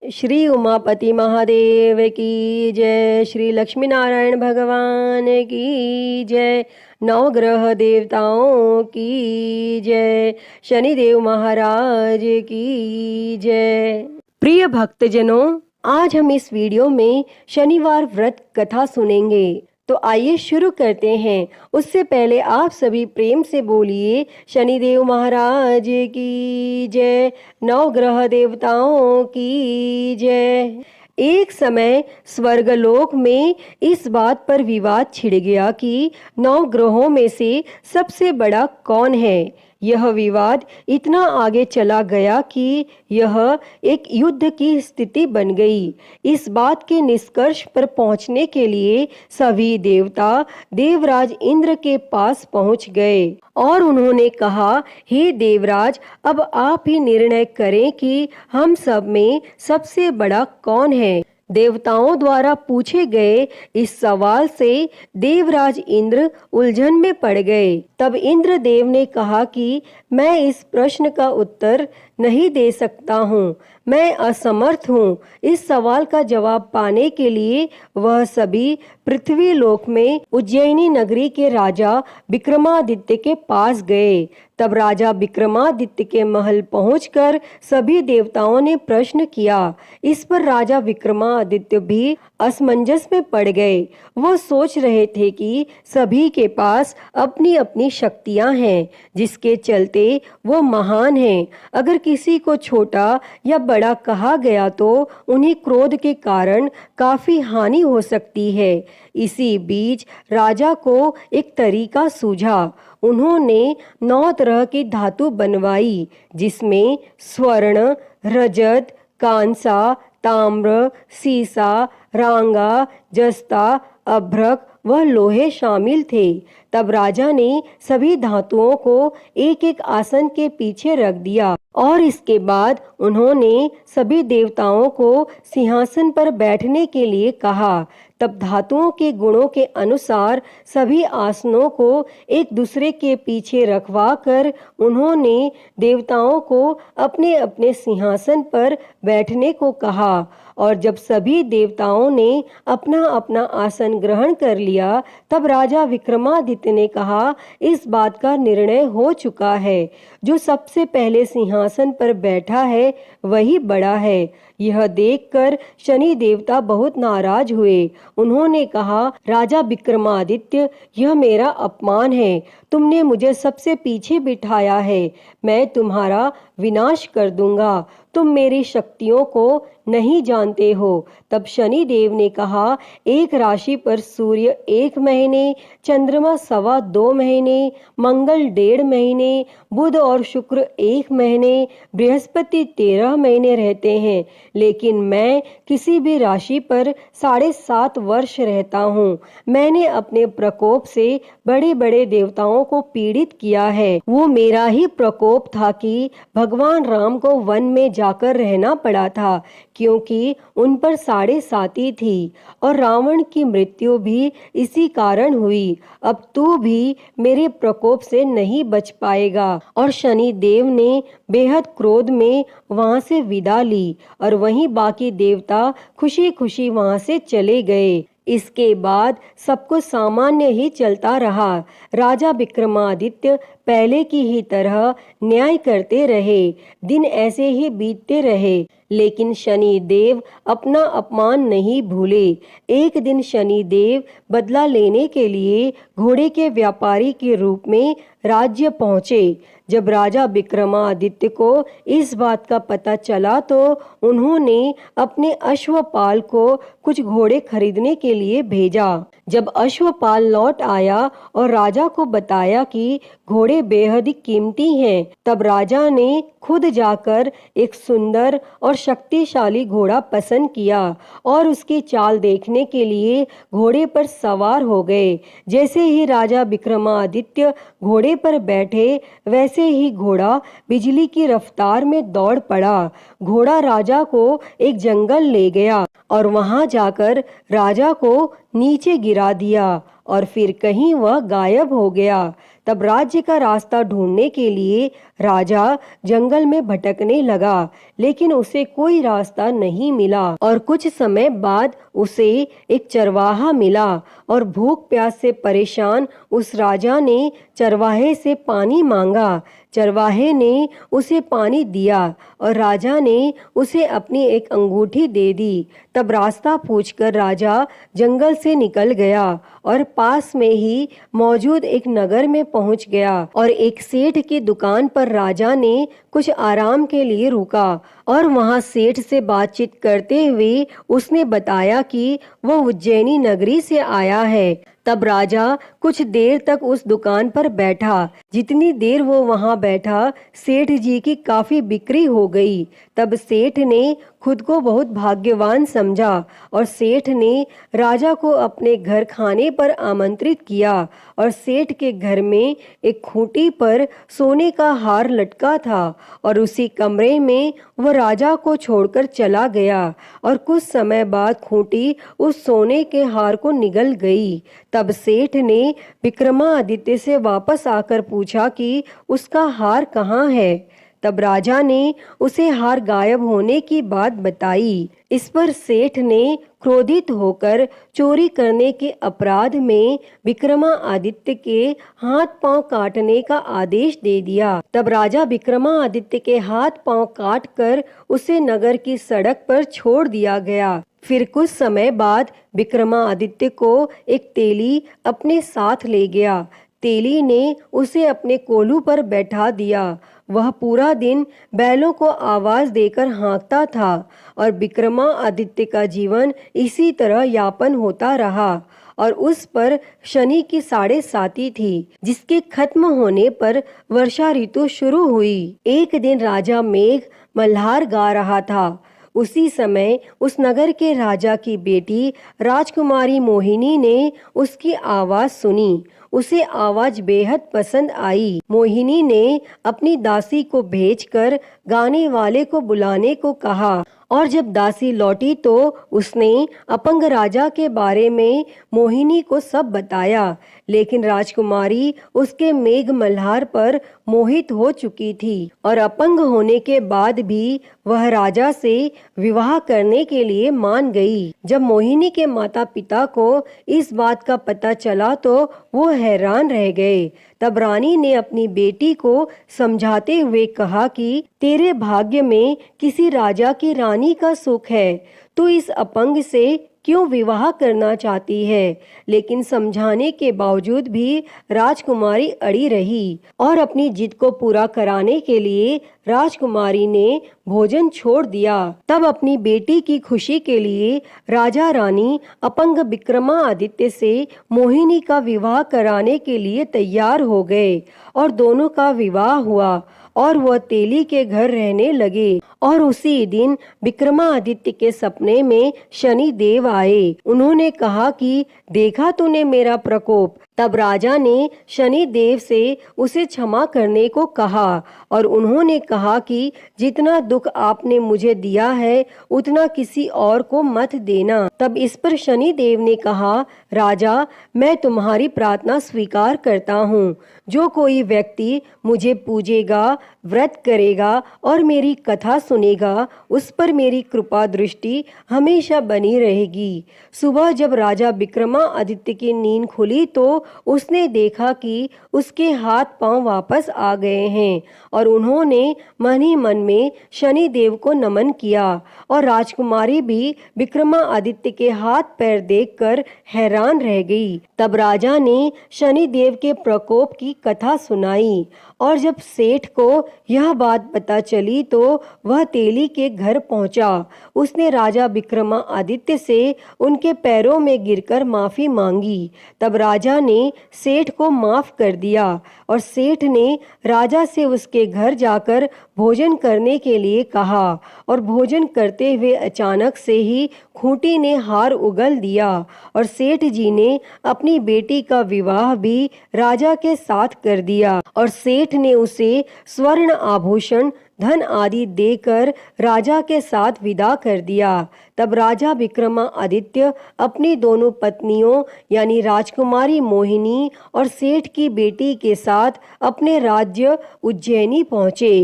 श्री उमापति महादेव की जय। श्री लक्ष्मी नारायण भगवान की जय। नवग्रह देवताओं की जय। शनिदेव महाराज की जय। प्रिय भक्तजनों, आज हम इस वीडियो में शनिवार व्रत कथा सुनेंगे। तो आइए शुरू करते हैं। उससे पहले आप सभी प्रेम से बोलिए शनिदेव महाराज की जय। नवग्रह देवताओं की जय। एक समय स्वर्गलोक में इस बात पर विवाद छिड़ गया कि 9 ग्रहों में से सबसे बड़ा कौन है। यह विवाद इतना आगे चला गया कि यह एक युद्ध की स्थिति बन गई। इस बात के निष्कर्ष पर पहुंचने के लिए सभी देवता देवराज इंद्र के पास पहुंच गए और उन्होंने कहा, हे देवराज, अब आप ही निर्णय करें कि हम सब में सबसे बड़ा कौन है। देवताओं द्वारा पूछे गए इस सवाल से देवराज इंद्र उलझन में पड़ गए। तब इंद्रदेव ने कहा कि मैं इस प्रश्न का उत्तर नहीं दे सकता हूँ, मैं असमर्थ हूँ। इस सवाल का जवाब पाने के लिए वह सभी पृथ्वी लोक में उज्जैनी नगरी के राजा विक्रमादित्य के पास गए। तब राजा विक्रमादित्य के महल पहुंचकर सभी देवताओं ने प्रश्न किया। इस पर राजा विक्रमादित्य भी असमंजस में पड़ गए। वो सोच रहे थे कि सभी के पास अपनी अपनी शक्तियां हैं, जिसके चलते वो महान हैं। अगर किसी को छोटा या बड़ा कहा गया तो उन्हें क्रोध के कारण काफी हानि हो सकती है। इसी बीच राजा को एक तरीका सूझा। उन्होंने 9 तरह की धातु बनवाई, जिसमें स्वर्ण, रजत, कांसा, ताम्र, सीसा, रांगा, जस्ता, अभ्रक व लोहे शामिल थे। तब राजा ने सभी धातुओं को एक एक आसन के पीछे रख दिया और इसके बाद उन्होंने सभी देवताओं को सिंहासन पर बैठने के लिए कहा। तब धातुओं के गुणों के अनुसार सभी आसनों को एक दूसरे के पीछे रखवा कर उन्होंने देवताओं को अपने अपने सिंहासन पर बैठने को कहा। और जब सभी देवताओं ने अपना अपना आसन ग्रहण कर लिया, तब राजा विक्रमादित्य ने कहा, इस बात का निर्णय हो चुका है। जो सबसे पहले सिंहासन पर बैठा है वही बड़ा है। यह देखकर शनि देवता बहुत नाराज हुए। उन्होंने कहा, राजा विक्रमादित्य, यह मेरा अपमान है। तुमने मुझे सबसे पीछे बिठाया है। मैं तुम्हारा विनाश कर दूंगा। तुम मेरी शक्तियों को नहीं जानते हो। तब शनि देव ने कहा, एक राशि पर सूर्य 1 महीने, चंद्रमा 2.25 महीने, मंगल 1.5 महीने, बुध और शुक्र 1 महीने, बृहस्पति 13 महीने रहते हैं, लेकिन मैं किसी भी राशि पर 7.5 वर्ष रहता हूँ। मैंने अपने प्रकोप से बड़े बड़े देवताओं को पीड़ित किया है। वो मेरा ही प्रकोप था कि भगवान राम को वन में जाकर रहना पड़ा था, क्योंकि उन पर 7.5 थी और रावण की मृत्यु भी इसी कारण हुई। अब तू भी मेरे प्रकोप से नहीं बच पाएगा। और शनि देव ने बेहद क्रोध में वहां से विदा ली और वहीं बाकी देवता खुशी खुशी वहां से चले गए। इसके बाद सब कुछ सामान्य ही चलता रहा। राजा विक्रमादित्य पहले की ही तरह न्याय करते रहे। दिन ऐसे ही बीतते रहे, लेकिन शनि देव अपना अपमान नहीं भूले। एक दिन शनि देव बदला लेने के लिए घोड़े के व्यापारी के रूप में राज्य पहुंचे। जब राजा विक्रमादित्य को इस बात का पता चला तो उन्होंने अपने अश्वपाल को कुछ घोड़े खरीदने के लिए भेजा। जब अश्वपाल लौट आया और राजा को बताया कि घोड़े बेहद ही कीमती हैं, तब राजा ने खुद जाकर एक सुंदर और शक्तिशाली घोड़ा पसंद किया और उसकी चाल देखने के लिए घोड़े पर सवार हो गए। जैसे ही राजा विक्रमादित्य घोड़े पर बैठे, वैसे ही घोड़ा बिजली की रफ्तार में दौड़ पड़ा। घोड़ा राजा को एक जंगल ले गया और वहां जाकर राजा को नीचे गिरा दिया और फिर कहीं वह गायब हो गया। तब राज्य का रास्ता ढूंढने के लिए राजा जंगल में भटकने लगा, लेकिन उसे कोई रास्ता नहीं मिला। और कुछ समय बाद उसे एक चरवाहा मिला और भूख प्यास से परेशान उस राजा ने चरवाहे से पानी मांगा। चरवाहे ने उसे पानी दिया और राजा ने उसे अपनी एक अंगूठी दे दी। तब रास्ता पूछकर राजा जंगल से निकल गया और पास में ही मौजूद एक नगर में पहुंच गया। और एक सेठ की दुकान पर राजा ने कुछ आराम के लिए रुका और वहां सेठ से बातचीत करते हुए उसने बताया कि वह उज्जैनी नगरी से आया है। तब राजा कुछ देर तक उस दुकान पर बैठा। जितनी देर वो वहां बैठा, सेठ जी की काफी बिक्री हो गई। तब सेठ ने खुद को बहुत भाग्यवान समझा और सेठ ने राजा को अपने घर खाने पर आमंत्रित किया। और सेठ के घर में एक खूंटी पर सोने का हार लटका था और उसी कमरे में वह राजा को छोड़कर चला गया। और कुछ समय बाद खूंटी उस सोने के हार को निगल गई। तब सेठ ने विक्रमादित्य से वापस आकर पूछा कि उसका हार कहाँ है। तब राजा ने उसे हार गायब होने की बात बताई। इस पर सेठ ने क्रोधित होकर चोरी करने के अपराध में विक्रमादित्य के हाथ पांव काटने का आदेश दे दिया। तब राजा विक्रमादित्य के हाथ पांव काट कर उसे नगर की सड़क पर छोड़ दिया गया। फिर कुछ समय बाद विक्रमादित्य को एक तेली अपने साथ ले गया। तेली ने उसे अपने कोल्हू पर बैठा दिया। वह पूरा दिन बैलों को आवाज देकर हाँकता था और विक्रमादित्य का जीवन इसी तरह यापन होता रहा। और उस पर शनि की 7.5 थी, जिसके खत्म होने पर वर्षा ऋतु शुरू हुई। एक दिन राजा मेघ मल्हार गा रहा था। उसी समय उस नगर के राजा की बेटी राजकुमारी मोहिनी ने उसकी आवाज सुनी। उसे आवाज बेहद पसंद आई। मोहिनी ने अपनी दासी को भेजकर गाने वाले को बुलाने को कहा और जब दासी लौटी तो उसने अपंग राजा के बारे में मोहिनी को सब बताया। लेकिन राजकुमारी उसके मेघ मल्हार पर मोहित हो चुकी थी और अपंग होने के बाद भी वह राजा से विवाह करने के लिए मान गई। जब मोहिनी के माता पिता को इस बात का पता चला तो वो हैरान रह गए। तब रानी ने अपनी बेटी को समझाते हुए कहा कि तेरे भाग्य में किसी राजा की रानी का सुख है, तू इस अपंग से क्यों विवाह करना चाहती है। लेकिन समझाने के बावजूद भी राजकुमारी अड़ी रही और अपनी जिद को पूरा कराने के लिए राजकुमारी ने भोजन छोड़ दिया। तब अपनी बेटी की खुशी के लिए राजा रानी अपंग विक्रमादित्य से मोहिनी का विवाह कराने के लिए तैयार हो गए और दोनों का विवाह हुआ और वह तेली के घर रहने लगे। और उसी दिन विक्रमादित्य के सपने में शनि देव आए। उन्होंने कहा कि देखा तूने मेरा प्रकोप। तब राजा ने शनि देव से उसे क्षमा करने को कहा और उन्होंने कहा कि जितना दुख आपने मुझे दिया है उतना किसी और को मत देना। तब इस पर शनि देव ने कहा, राजा मैं तुम्हारी प्रार्थना स्वीकार करता हूँ। जो कोई व्यक्ति मुझे पूजेगा, व्रत करेगा और मेरी कथा सुनेगा, उस पर मेरी कृपा दृष्टि हमेशा बनी रहेगी। सुबह जब राजा विक्रमादित्य की नींद खुली तो उसने देखा कि उसके हाथ पांव वापस आ गए हैं और उन्होंने मन ही मन में शनि देव को नमन किया। और राजकुमारी भी विक्रमादित्य के हाथ पैर देखकर हैरान रह गई। तब राजा ने शनि देव के प्रकोप की कथा सुनाई और जब सेठ को यह बात पता चली तो वह तेली के घर पहुंचा। उसने राजा विक्रमादित्य से उनके पैरों में गिरकर माफी मांगी। तब राजा ने सेठ को माफ कर दिया और सेठ ने राजा से उसके घर जाकर भोजन करने के लिए कहा। और भोजन करते हुए अचानक से ही खूंटी ने हार उगल दिया और सेठ जी ने अपनी बेटी का विवाह भी राजा के साथ कर दिया और सेठ ने उसे स्वर्ण आभूषण धन आदि देकर राजा के साथ विदा कर दिया। तब राजा विक्रमादित्य अपनी दोनों पत्नियों यानी राजकुमारी मोहिनी और सेठ की बेटी के साथ अपने राज्य उज्जैनी पहुँचे।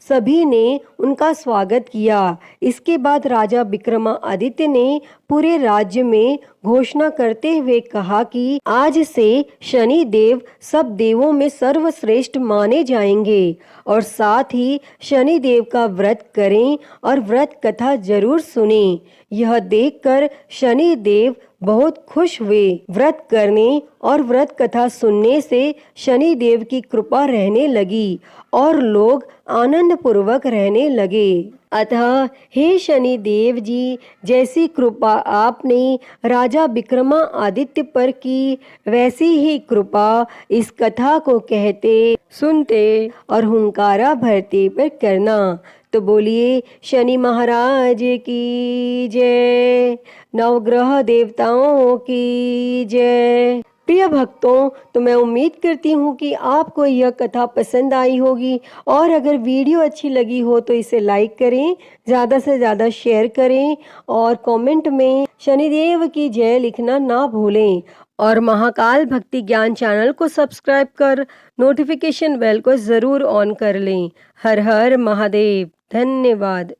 सभी ने उनका स्वागत किया। इसके बाद राजा विक्रमादित्य ने पूरे राज्य में घोषणा करते हुए कहा कि आज से शनि देव सब देवों में सर्वश्रेष्ठ माने जाएंगे और साथ ही शनि देव का व्रत करें और व्रत कथा जरूर सुनें। यह देखकर शनि देव बहुत खुश हुए। व्रत करने और व्रत कथा सुनने से शनि देव की कृपा रहने लगी और लोग आनंद पूर्वक रहने लगे। अतः हे शनि देव जी, जैसी कृपा आपने राजा विक्रमादित्य पर की, वैसी ही कृपा इस कथा को कहते, सुनते और हुंकारा भरते पर करना। तो बोलिए शनि महाराज की जय, नवग्रह देवताओं की जय। प्रिय भक्तों, तो मैं उम्मीद करती हूँ कि आपको यह कथा पसंद आई होगी और अगर वीडियो अच्छी लगी हो तो इसे लाइक करें, ज़्यादा से ज़्यादा शेयर करें और कमेंट में शनिदेव की जय लिखना ना भूलें और महाकाल भक्ति ज्ञान चैनल को सब्सक्राइब कर नोटिफिकेशन बेल को ज़रूर ऑन कर लें। हर हर महादेव। धन्यवाद।